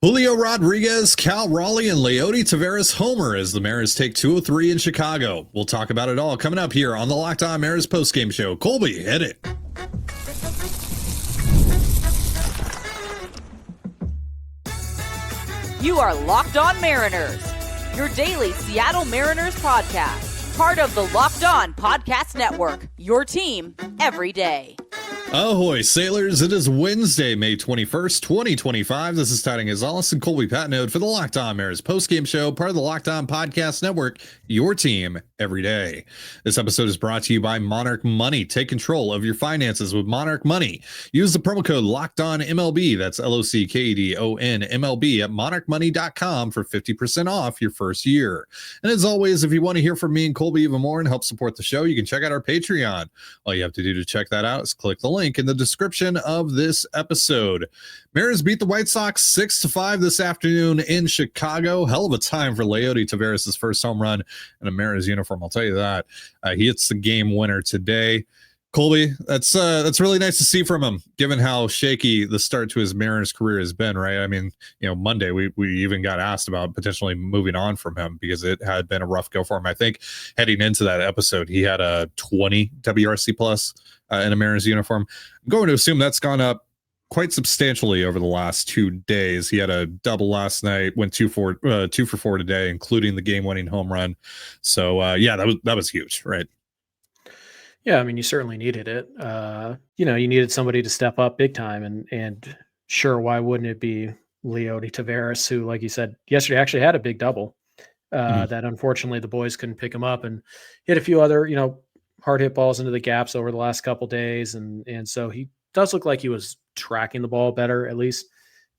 Julio Rodriguez, Cal Raleigh, and Leody Taveras homer as the Mariners take 2-3 in Chicago. We'll talk about it all coming up here on the Locked On Mariners postgame show. Colby, hit it. You are Locked On Mariners, your daily Seattle Mariners podcast. Part of the Locked On Podcast Network, your team every day. Ahoy, sailors. It is Wednesday, May 21st, 2025. This is Tiding Gonzalez and Colby Patnode for the Locked On Mariners postgame show, part of the Locked On Podcast Network, your team every day. This episode is brought to you by Monarch Money. Take control of your finances with Monarch Money. Use the promo code LOCKEDONMLB, that's LOCKEDON MLB at monarchmoney.com for 50% off your first year. And as always, if you want to hear from me and Colby even more and help support the show, you can check out our Patreon. All you have to do to check that out is click the link in the description of this episode. Mariners beat the White Sox 6-5 this afternoon in Chicago. Hell of a time for Leody Taveras' first home run in a Mariners uniform, I'll tell you that. He hits the game winner today. Colby, that's really nice to see from him, given how shaky the start to his Mariners career has been, right? I mean, Monday we even got asked about potentially moving on from him because it had been a rough go for him. I think heading into that episode, he had a 20 WRC plus in a Mariners uniform. I'm going to assume that's gone up quite substantially over the last 2 days. He had a double last night, went 2 for 4 today, including the game-winning home run. So that was huge, right? Yeah, I mean, you certainly needed it. You needed somebody to step up big time, and sure, why wouldn't it be Leody Taveras, who, like you said, yesterday actually had a big double that unfortunately the boys couldn't pick him up, and hit a few other, hard hit balls into the gaps over the last couple days, and so he does look like he was tracking the ball better, at least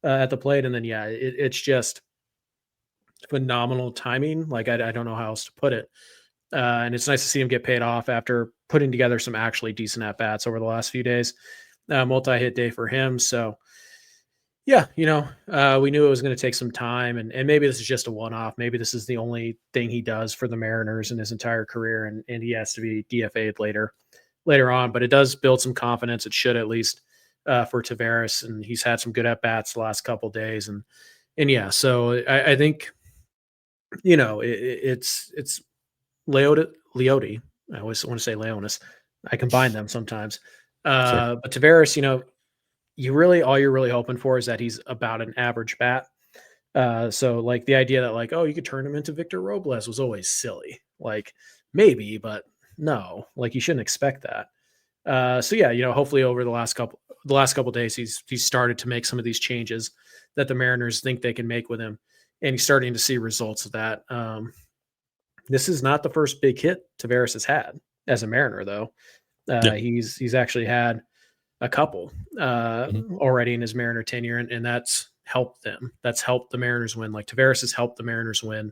at the plate. And then it's just phenomenal timing. Like I don't know how else to put it. And it's nice to see him get paid off after putting together some actually decent at-bats over the last few days. Multi-hit day for him. So, we knew it was going to take some time, and maybe this is just a one-off. Maybe this is the only thing he does for the Mariners in his entire career, and he has to be DFA'd later on. But it does build some confidence. It should, at least for Taveras, and he's had some good at-bats the last couple of days. So I think, it's Leody. I always want to say Leonis. I combine them sometimes. Sure. But Taveras, all you're really hoping for is that he's about an average bat. So like the idea that you could turn him into Victor Robles was always silly. Like maybe, but no, like you shouldn't expect that. Hopefully over the last couple of days, he's started to make some of these changes that the Mariners think they can make with him, and he's starting to see results of that. This is not the first big hit Taveras has had as a Mariner, though. He's actually had a couple already in his Mariner tenure, and that's helped them. That's helped the Mariners win. Like Taveras has helped the Mariners win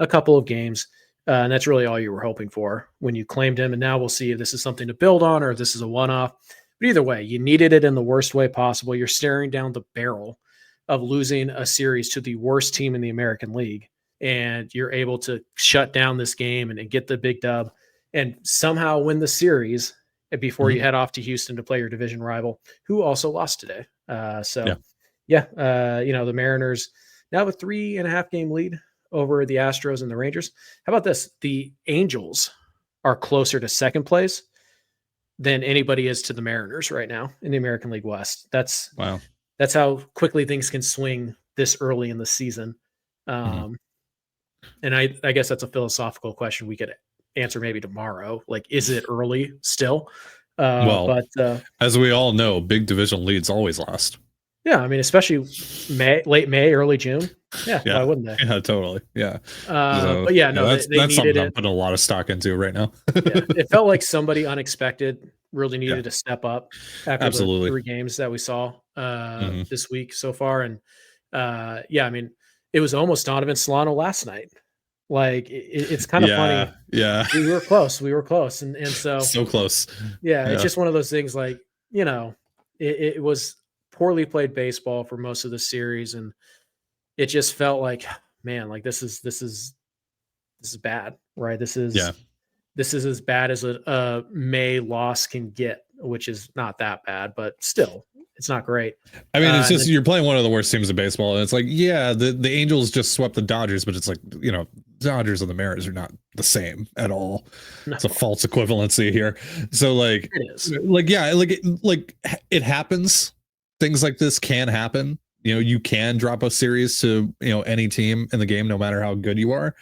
a couple of games, and that's really all you were hoping for when you claimed him. And now we'll see if this is something to build on or if this is a one-off. But either way, you needed it in the worst way possible. You're staring down the barrel of losing a series to the worst team in the American League, and you're able to shut down this game and get the big dub and somehow win the series before you head off to Houston to play your division rival, who also lost today. The Mariners now have a 3.5 game lead over the Astros and the Rangers. How about this? The Angels are closer to second place than anybody is to the Mariners right now in the American League West. That's how quickly things can swing this early in the season. And I guess that's a philosophical question we could answer maybe tomorrow. Like, is it early still? As we all know, big division leads always last. Yeah, I mean, especially late May, early June. Yeah, why wouldn't they? Yeah, totally. Yeah. That's something I'm putting a lot of stock into right now. It felt like somebody unexpected really needed to step up after the 3 games that we saw this week so far. And I mean, it was almost Donovan Solano last night. Like it's kind of funny. Yeah. We were close. And so close. Yeah. It's just one of those things like, it was poorly played baseball for most of the series. And it just felt like, man, like this is bad, right? This is as bad as a May loss can get, which is not that bad, but still It's not great. I mean, it's just then, you're playing one of the worst teams in baseball, and it's like, yeah, the Angels just swept the Dodgers, but it's like, Dodgers and the Mariners are not the same at all. no, It's a false equivalency here. So like, it is. yeah, it happens. Things like this can happen. You can drop a series to any team in the game, no matter how good you are.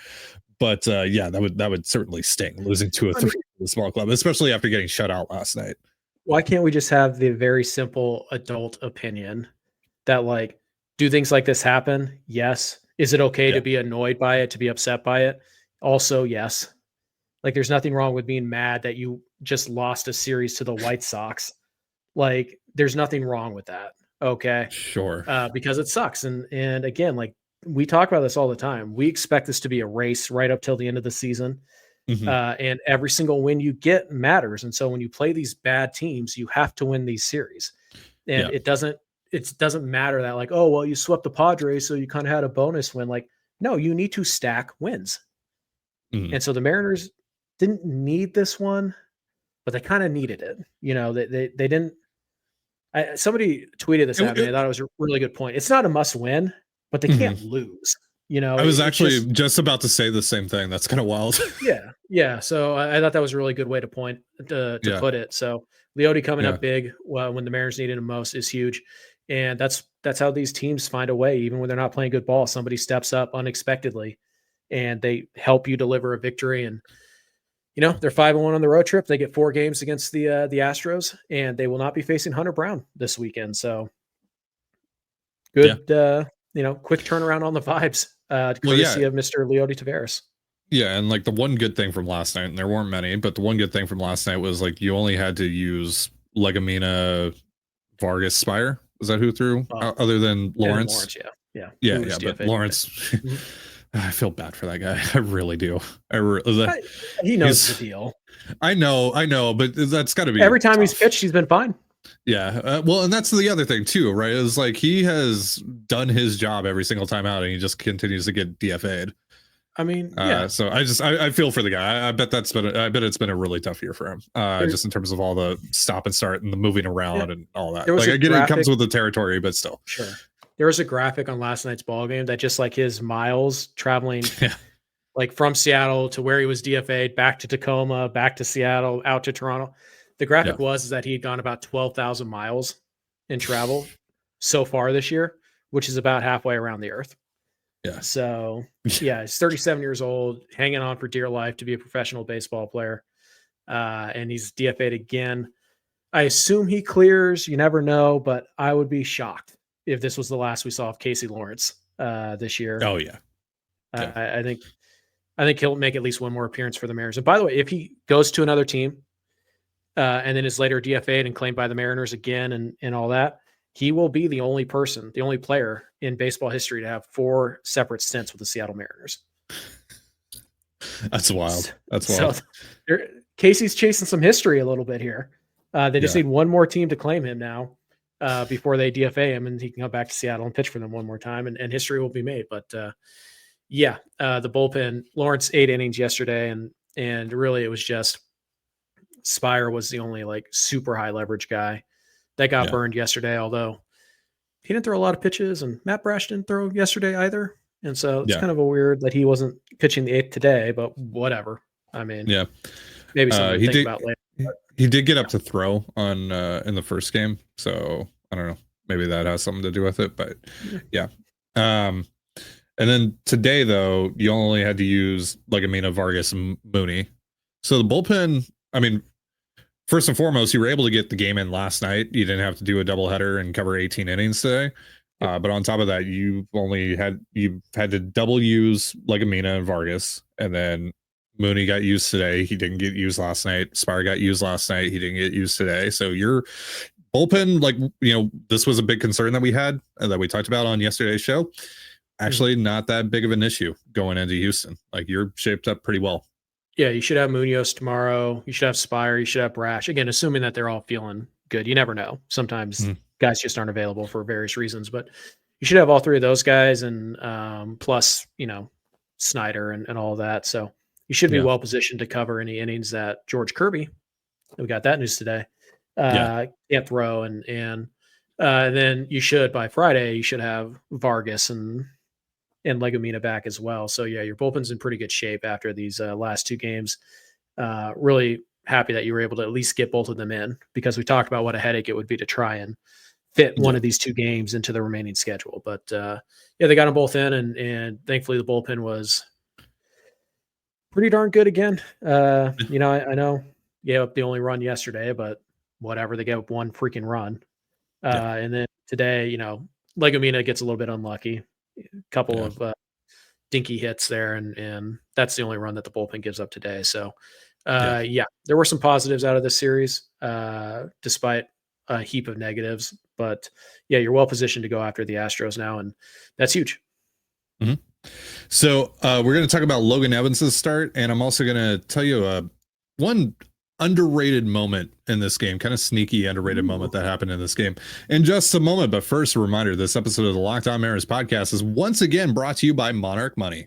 But yeah, that would certainly sting, losing 2-3 to the small club, especially after getting shut out last night. Why can't we just have the very simple adult opinion that, like, do things like this happen? Yes. Is it okay to be annoyed by it, to be upset by it? Also, yes. Like, there's nothing wrong with being mad that you just lost a series to the White Sox. Like, there's nothing wrong with that. Okay. Sure. Because it sucks. And again, like, we talk about this all the time. We expect this to be a race right up till the end of the season. And every single win you get matters. And so when you play these bad teams, you have to win these series. And it doesn't matter that, like, oh, well, you swept the Padres, so you kind of had a bonus win. Like, no, you need to stack wins. And so the Mariners didn't need this one, but they kind of needed it. They didn't. Somebody tweeted this at me. I thought it was a really good point. It's not a must win, but they can't lose. I was actually just about to say the same thing. That's kind of wild. Yeah. So I thought that was a really good way to put it. So Leody coming up big when the Mariners needed him most is huge, and that's how these teams find a way. Even when they're not playing good ball, somebody steps up unexpectedly, and they help you deliver a victory. And they're 5-1 on the road trip. They get 4 games against the Astros, and they will not be facing Hunter Brown this weekend. So good. Quick turnaround on the vibes. Courtesy of Mr. Leody Taveras. Yeah, and like the one good thing from last night, and there weren't many, but the one good thing from last night was like you only had to use Legamina, Vargas, Spire. Is that who threw? Other than Lawrence? Yeah. But Lawrence, I feel bad for that guy. I really do. He knows the deal. I know, but that's got to be every time tough. He's pitched, he's been fine. Yeah. Well, and that's the other thing too, right? Is like he has done his job every single time out, and he just continues to get DFA'd. I mean, so I feel for the guy. I bet it's been a really tough year for him. Just in terms of all the stop and start and the moving around and all that. Like I get it comes with the territory, but still. Sure. There was a graphic on last night's ball game that just like his miles traveling like from Seattle to where he was DFA'd, back to Tacoma, back to Seattle, out to Toronto. The graphic was that he had gone about 12,000 miles in travel so far this year, which is about halfway around the earth. Yeah. So he's 37 years old, hanging on for dear life to be a professional baseball player. And he's DFA'd again. I assume he clears. You never know, but I would be shocked if this was the last we saw of Casey Lawrence this year. Oh yeah. I think he'll make at least one more appearance for the Mariners. And by the way, if he goes to another team and then is later DFA'd and claimed by the Mariners again and all that, he will be the only player in baseball history to have 4 separate stints with the Seattle Mariners. That's wild. So Casey's chasing some history a little bit here. They just need one more team to claim him now before they DFA him, and he can come back to Seattle and pitch for them one more time, and history will be made. But the bullpen, Lawrence 8 innings yesterday, and really it was just Spire was the only like super high leverage guy that got burned yesterday, although he didn't throw a lot of pitches, and Matt Brash didn't throw yesterday either. And so it's kind of a weird that he wasn't pitching the 8th today, but whatever. I mean, maybe something to think about later. He did get up to throw on in the first game, so I don't know. Maybe that has something to do with it, but yeah. And then today, though, you only had to use Legamina, Vargas, and Mooney. So the bullpen, I mean, first and foremost, you were able to get the game in last night. You didn't have to do a doubleheader and cover 18 innings today. But on top of that, you had to double use Legamina and Vargas, and then Mooney got used today. He didn't get used last night. Spire got used last night. He didn't get used today. So your bullpen, this was a big concern that we had that we talked about on yesterday's show. Actually, not that big of an issue going into Houston. Like you're shaped up pretty well. Yeah, you should have Munoz tomorrow. You should have Spire. You should have Brash. Again, assuming that they're all feeling good. You never know. Sometimes guys just aren't available for various reasons, but you should have all 3 of those guys and plus, Snyder and all of that. So you should be well positioned to cover any innings that George Kirby, we got that news today, can't throw. And And then by Friday, you should have Vargas and Legumina back as well. So yeah, your bullpen's in pretty good shape after these last 2 games. Really happy that you were able to at least get both of them in, because we talked about what a headache it would be to try and fit one of these 2 games into the remaining schedule. But yeah, they got them both in, and thankfully the bullpen was pretty darn good again. I know gave up the only run yesterday, but whatever, they gave up 1 freaking run. And then today, Legumina gets a little bit unlucky, a couple of dinky hits there, and that's the only run that the bullpen gives up today. So there were some positives out of this series, despite a heap of negatives. But yeah, you're well positioned to go after the Astros now, and that's huge. Mm-hmm. So we're going to talk about Logan Evans' start, and I'm also going to tell you one underrated moment in this game, kind of sneaky underrated moment that happened in this game in just a moment. But first, a reminder, this episode of the Locked On Mariners podcast is once again brought to you by Monarch Money.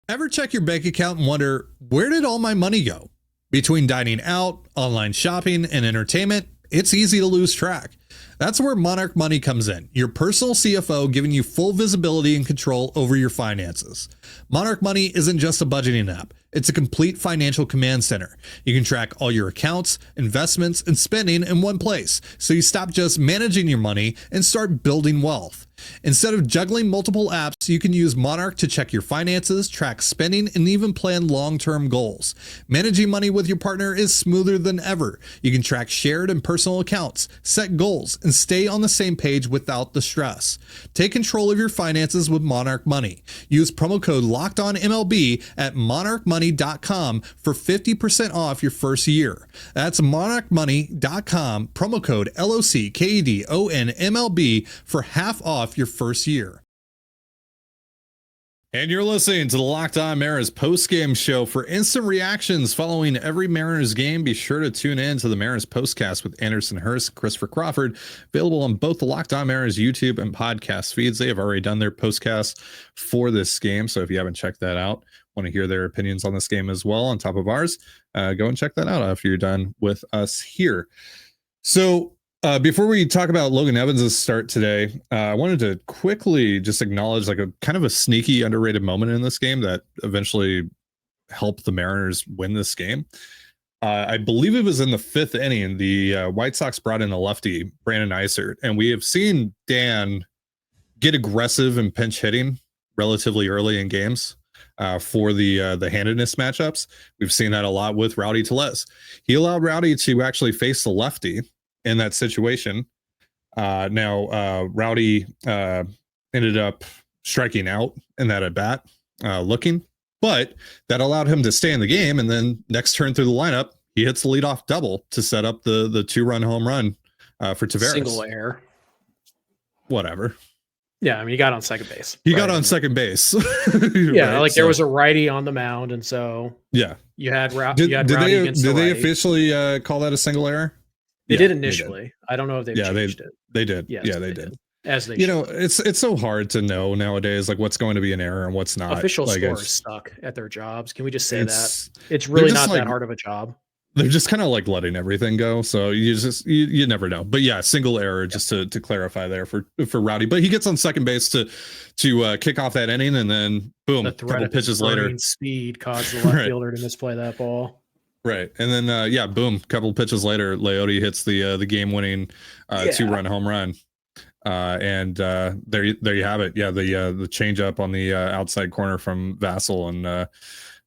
Ever check your bank account and wonder, where did all my money go? Between dining out, online shopping, and entertainment, it's easy to lose track. That's where Monarch Money comes in, your personal CFO giving you full visibility and control over your finances. Monarch Money isn't just a budgeting app. It's a complete financial command center. You can track all your accounts, investments, and spending in one place, so you stop just managing your money and start building wealth. Instead of juggling multiple apps, you can use Monarch to check your finances, track spending, and even plan long-term goals. Managing money with your partner is smoother than ever. You can track shared and personal accounts, set goals, and stay on the same page without the stress. Take control of your finances with Monarch Money. Use promo code LOCKEDONMLB at monarchmoney.com for 50% off your first year. That's monarchmoney.com, promo code LOCKEDONMLB for half off your first year. And you're listening to the Locked On Mariners postgame show. For instant reactions following every Mariners game, be sure to tune in to the Mariners postcast with Anderson Hurst, Christopher Crawford, available on both the Locked On Mariners YouTube and podcast feeds. They have already done their postcast for this game, so if you haven't checked that out, want to hear their opinions on this game as well on top of ours, go and check that out after you're done with us here. So before we talk about Logan Evans' start today, I wanted to quickly just acknowledge like a kind of a sneaky underrated moment in this game that eventually helped the Mariners win this game. I believe it was in the 5th inning. The White Sox brought in a lefty, Brandon Isert, and we have seen Dan get aggressive in pinch hitting relatively early in games for the handedness matchups. We've seen that a lot with Rowdy Tellez. He allowed Rowdy to actually face the lefty in that situation. Rowdy ended up striking out in that at bat, looking, but that allowed him to stay in the game. And then next turn through the lineup, he hits the leadoff double to set up the 2-run home run for Taveras. Single error. Whatever. Yeah, I mean, he got on second base. He got on second base. Yeah, right? There was a righty on the mound, and so yeah, you had Rowdy against the righty. Did they officially call that a single error? They did initially. They did. I don't know if they've changed it. They did. Yes, yeah, they did. As they it's so hard to know nowadays, like what's going to be an error and what's not. Official like, scores suck at their jobs. Can we just say that? It's really not that hard of a job. They're just kind of like letting everything go. So you never know. But yeah, single error, just to clarify there for Rowdy. But he gets on second base to kick off that inning, and then boom, a couple pitches later, speed caused the left fielder to misplay that ball. Right. And then boom, couple pitches later, Leody hits the game-winning 2-run home run. And there you have it. Yeah, the change up on the outside corner from Vassell, and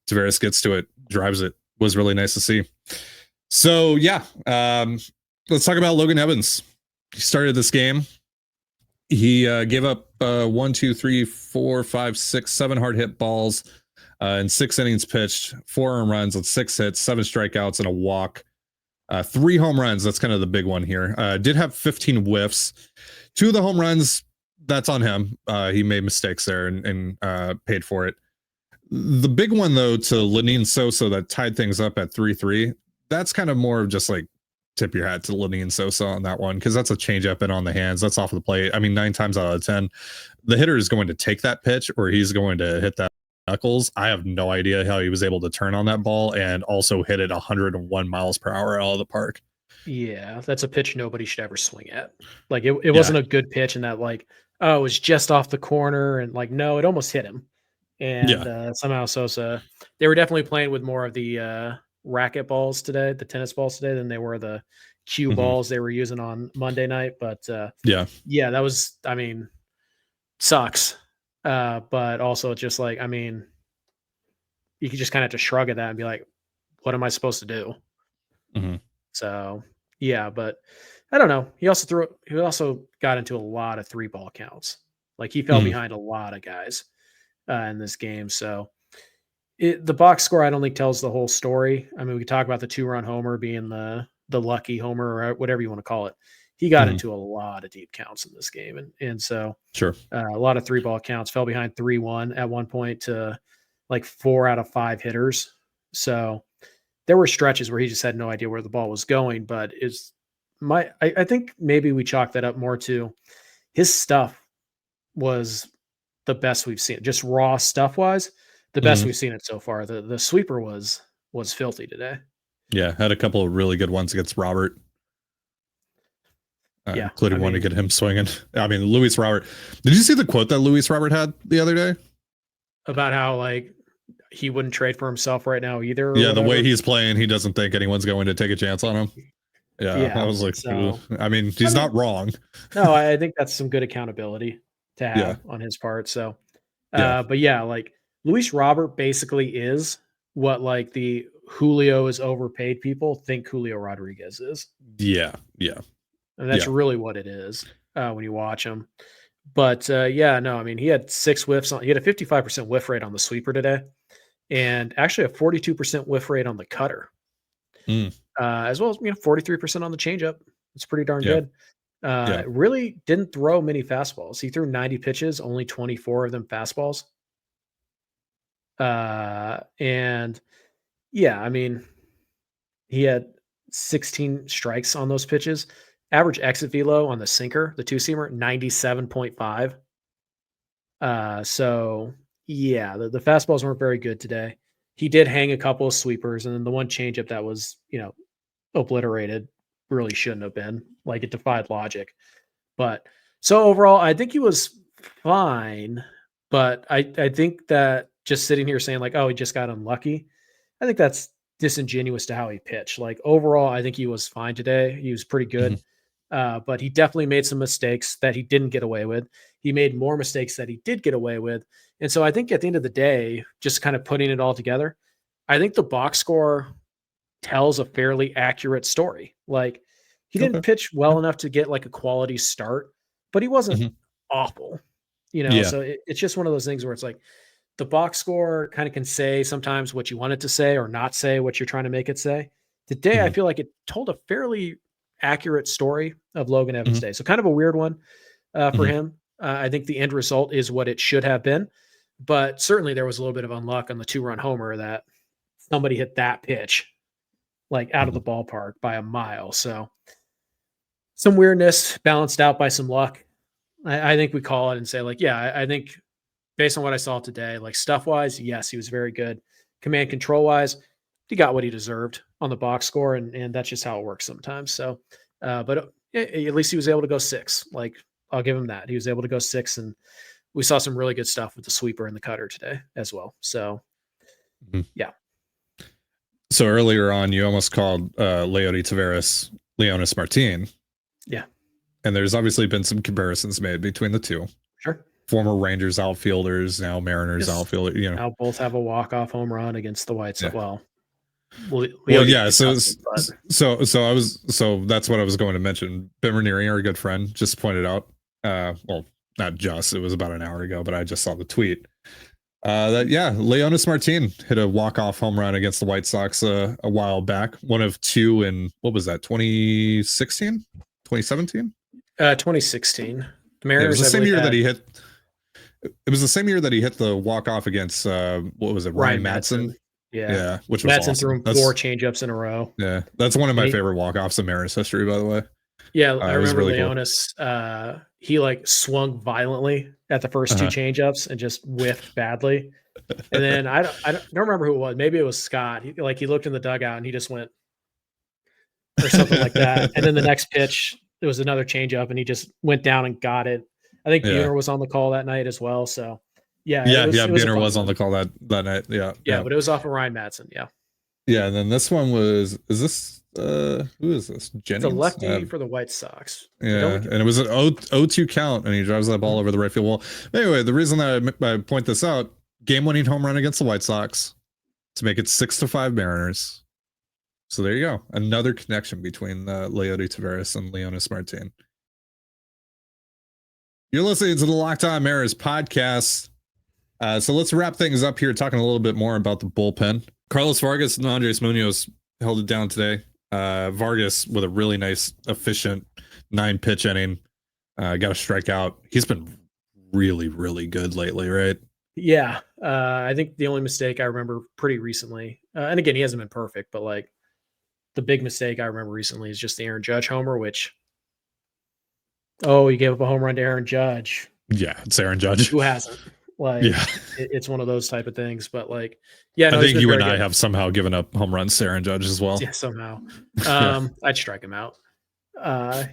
Taveras gets to it, drives it. Was really nice to see. So yeah, let's talk about Logan Evans. He started this game. He gave up 1, 2, 3, 4, 5, 6, 7 hard hit balls in 6 innings pitched, 4 earned runs on 6 hits, 7 strikeouts, and a walk. 3 home runs. That's kind of the big one here. Did have 15 whiffs. 2 of the home runs, that's on him. He made mistakes there and paid for it. The big one, though, to Lenyn Sosa that tied things up at 3-3, that's kind of more of just like tip your hat to Lenyn Sosa on that one, because that's a changeup and on the hands. That's off of the plate. I mean, 9 times out of 10, the hitter is going to take that pitch or he's going to hit that knuckles. I have no idea how he was able to turn on that ball and also hit it 101 miles per hour out of the park. Yeah, that's a pitch nobody should ever swing at. Like it Yeah. wasn't a good pitch in that like, oh, it was just off the corner and like no, it almost hit him. And Yeah. somehow Sosa, they were definitely playing with more of the racket balls today, the tennis balls today, than they were the cue Mhm. balls they were using on Monday night. But Yeah. yeah, that was, I mean, sucks. But also just like, I mean, you could just kind of have to shrug at that and be like, what am I supposed to do? Mhm. So yeah, but I don't know. He also got into a lot of three ball counts. Like he fell Mhm. behind a lot of guys in this game. So the box score I don't think tells the whole story. I mean, we could talk about the 2-run homer being the lucky homer or whatever you want to call it. He got Mhm. into a lot of deep counts in this game, and so Sure. a lot of three ball counts. Fell behind 3-1 at one point to like 4 out of 5 hitters. So there were stretches where he just had no idea where the ball was going. But I think maybe we chalk that up more to his stuff was the best we've seen, just raw stuff wise, the best Mhm. we've seen it so far. The sweeper was filthy today. Yeah, had a couple of really good ones against Robert, Yeah, I including one to mean, get him swinging. I mean, Luis Robert. Did you see the quote that Luis Robert had the other day? about how like he wouldn't trade for himself right now either or Yeah, the way whatever. he's playing, he doesn't think anyone's going to take a chance on him. Yeah, I Yeah, was like, "Ugh." so I mean, I he's not mean, wrong. no, I think that's some good accountability to Yeah, have on his part. So, yeah, but yeah, like Luis Robert basically is what like the Julio is overpaid people think Julio Rodriguez is, yeah, yeah, and that's yeah. really what it is when you watch him. But yeah, no, I mean he had 6 whiffs on. He had a 55% whiff rate on the sweeper today, and actually a 42% whiff rate on the cutter, Mm, as well as 43% on the changeup. It's pretty darn yeah, good. yeah. Really didn't throw many fastballs. He threw 90 pitches, only 24 of them fastballs. And yeah, I mean, he had 16 strikes on those pitches. Average exit velo on the sinker, the two seamer, 97.5. So yeah, the fastballs weren't very good today. He did hang a couple of sweepers, and then the one changeup that was, obliterated really shouldn't have been. Like it defied logic. But so overall, I think he was fine. But I think that just sitting here saying like, oh, he just got unlucky, I think that's disingenuous to how he pitched. Like overall, I think he was fine today. He was pretty Mhm. good. But he definitely made some mistakes that he didn't get away with. He made more mistakes that he did get away with. And so I think at the end of the day, just kind of putting it all together, I think the box score tells a fairly accurate story. Like he didn't Okay. pitch well Yeah. enough to get like a quality start, but he wasn't Mhm. awful, Yeah. So it's just one of those things where it's like the box score kind of can say sometimes what you want it to say or not say what you're trying to make it say. Today, I Mhm. feel like it told a fairly accurate story of Logan Evans' Mhm. day. So kind of a weird one for Mhm. him. I think the end result is what it should have been, but certainly there was a little bit of unluck on the 2-run homer that somebody hit that pitch like out of the Mhm. ballpark by a mile. So some weirdness balanced out by some luck. I think we call it and say, like, yeah, I think based on what I saw today, like stuff wise, yes, he was very good. Command control wise, he got what he deserved on the box score, and that's just how it works sometimes. So, but at least he was able to go 6. Like, I'll give him that. He was able to go 6, and we saw some really good stuff with the sweeper and the cutter today as well. So, Mhm. yeah, So earlier on, you almost called Leody Taveras Leonis Martin, yeah, and there's obviously been some comparisons made between the two. sure. Former Rangers outfielders, now Mariners Yes. outfielder. Now both have a walk-off home run against the White Sox. Yeah. Well, Well, Leody yeah. doesn't, but So that's what I was going to mention. Ben Ranieri, our good friend, just pointed out. Well, not just. It was about an hour ago, but I just saw the tweet. That yeah, Leonis Martin hit a walk-off home run against the White Sox a while back. One of two in what was that? 2016, 2017. 2016, the Yeah, it was Mariners, the I same believe, year that had he hit. It was the same year that he hit the walk-off against what was it, Ryan Ryan Madsen? Madsen. Yeah, Yeah, which was Madsen threw awesome. him 4 changeups in a row, That's one of and my favorite walk-offs in Mariners history, by the way. yeah, I It was remember really cool. Leonis. He like swung violently at the first 2 Uh-huh. changeups and just whiffed badly. And then I don't remember who it was. Maybe it was Scott. He looked in the dugout and he just went, or something like that. And then the next pitch, it was another changeup, and he just went down and got it. I think Yeah. Buhner was on the call that night as well. So yeah, Yeah, it was a Buhner fun was on one. the call that night. Yeah. Yeah, but it was off of Ryan Madsen. Yeah. Yeah, and then this one is this who is this? Jennings? It's a lefty for the White Sox. Yeah, and it was an 0-2 count, and he drives that ball over the right field wall. Anyway, the reason that I point this out, game-winning home run against the White Sox to make it 6-5 Mariners. So there you go. Another connection between Leody Taveras and Leonis Martin. You're listening to the Locked On Mariners podcast. So let's wrap things up here, talking a little bit more about the bullpen. Carlos Vargas and Andres Munoz held it down today. Vargas with a really nice, efficient 9-pitch inning. Got a strikeout. He's been really, really good lately, right? Yeah. I think the only mistake I remember pretty recently, and again, he hasn't been perfect, but like the big mistake I remember recently is just the Aaron Judge homer, which, you gave up a home run to Aaron Judge. Yeah, it's Aaron Judge. Who hasn't? Like, yeah, it's one of those type of things. But like, yeah, no, I think you and I have somehow given up home runs to Aaron Judge as well. Yeah, somehow. Yeah. I'd strike him out.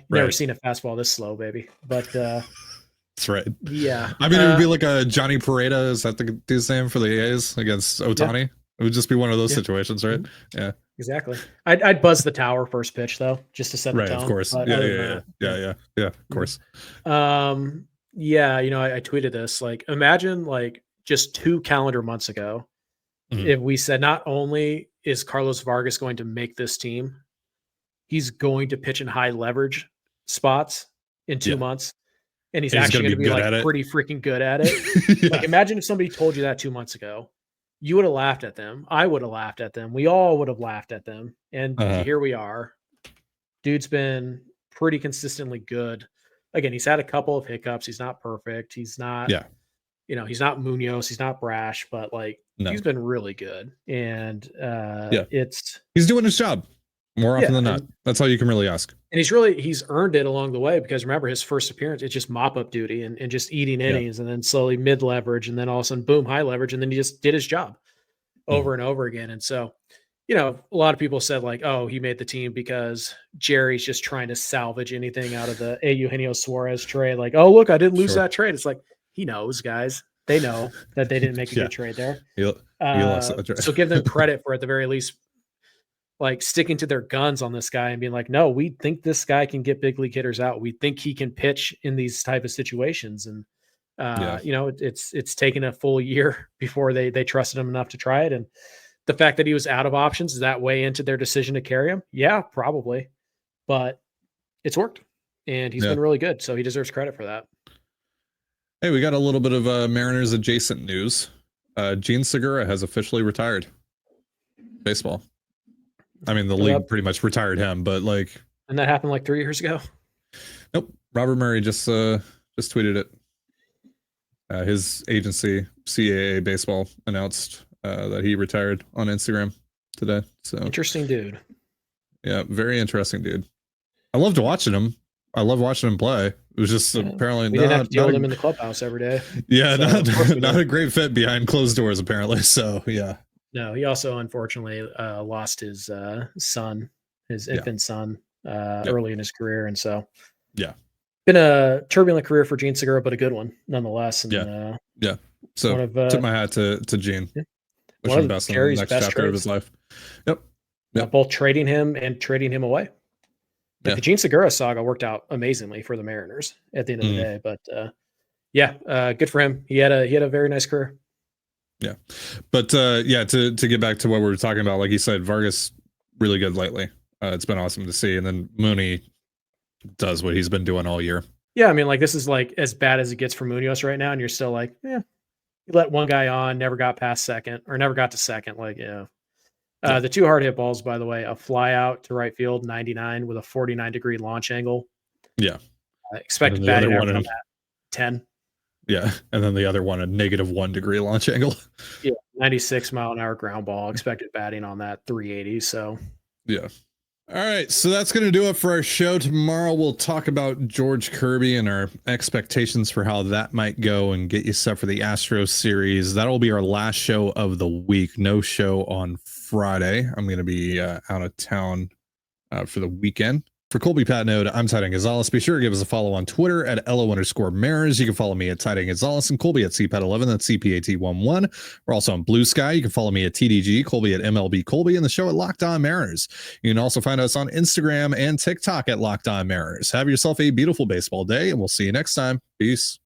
Never seen a fastball this slow, baby. But that's right. Yeah. I mean, it would be like a Johnny Pareda. Is that the dude's name for the A's against Ohtani? Yeah. It would just be one of those situations, right? Yeah. Exactly. I'd buzz the tower first pitch though, just to set the tone. Right, of course. Yeah, of course. Yeah, I tweeted this. Like, imagine like just 2 calendar months ago, if we said not only is Carlos Vargas going to make this team, he's going to pitch in high leverage spots in 2 months, and he's actually going to be like pretty freaking good at it. Like, imagine if somebody told you that 2 months ago. You would have laughed at them. I would have laughed at them. We all would have laughed at them. And here we are. Dude's been pretty consistently good. Again, he's had a couple of hiccups. He's not perfect. He's not, he's not Munoz. He's not brash, but like he's been really good. And he's doing his job more often than not. That's all you can really ask. And he's earned it along the way, because remember his first appearance, it's just mop up duty and just eating innings, and then slowly mid leverage, and then all of a sudden, boom, high leverage. And then he just did his job over and over again. And so, a lot of people said like, oh, he made the team because Jerry's just trying to salvage anything out of the Eugenio Suarez trade. Like, oh, look, I didn't lose that trade. It's like, he knows, guys. They know that they didn't make a good trade there. He lost that trade. So give them credit for, at the very least, like sticking to their guns on this guy and being like, no, we think this guy can get big league hitters out. We think he can pitch in these type of situations. And, it's taken a full year before they trusted him enough to try it. And the fact that he was out of options, is that way into their decision to carry him? Yeah, probably. But it's worked, and he's been really good. So he deserves credit for that. Hey, we got a little bit of Mariners adjacent news. Gene Segura has officially retired baseball. I mean, the league pretty much retired him, but like, and that happened like 3 years ago. Nope. Robert Murray just tweeted it. His agency, CAA Baseball, announced that he retired on Instagram today. So interesting dude. Yeah, very interesting dude. I loved watching him. I love watching him play. It was just apparently we didn't have to deal with him in the clubhis every day. Yeah, so not a great fit behind closed doors apparently. So yeah. No, he also unfortunately lost his son, his infant son, early in his career, and so been a turbulent career for Gene Segura, but a good one nonetheless. And, So tip my hat to Gene. Wish him best in the next chapter of his life. Yep. Both trading him and trading him away. But the Gene Segura saga worked out amazingly for the Mariners at the end of the day. But good for him. He had a very nice career. Yeah. But to get back to what we were talking about, like you said, Vargas really good lately. It's been awesome to see. And then Mooney does what he's been doing all year. Yeah, I mean, like this is like as bad as it gets for Munoz right now, and you're still like, you let one guy on, never got past second, or never got to second. Like, the 2 hard hit balls, by the way, a fly out to right field, 99 with a 49-degree launch angle. Yeah. Expected batting average on that, 10. Yeah, and then the other one, a -1 degree launch angle. Yeah, 96 mile an hour ground ball. Expected batting on that, 380. So, yeah. All right, so that's going to do it for our show. Tomorrow we'll talk about George Kirby and our expectations for how that might go and get you set for the Astros series. That'll be our last show of the week. No show on Friday. I'm going to be out of town for the weekend. For Colby Patnode, I'm Titan Gonzalez. Be sure to give us a follow on Twitter at @LO_Mariners. You can follow me at Titan Gonzalez and Colby at CPAT11. That's CPAT11. We're also on Blue Sky. You can follow me at TDG, Colby at MLB Colby, and the show at Locked On Mariners. You can also find us on Instagram and TikTok at Locked On Mariners. Have yourself a beautiful baseball day, and we'll see you next time. Peace.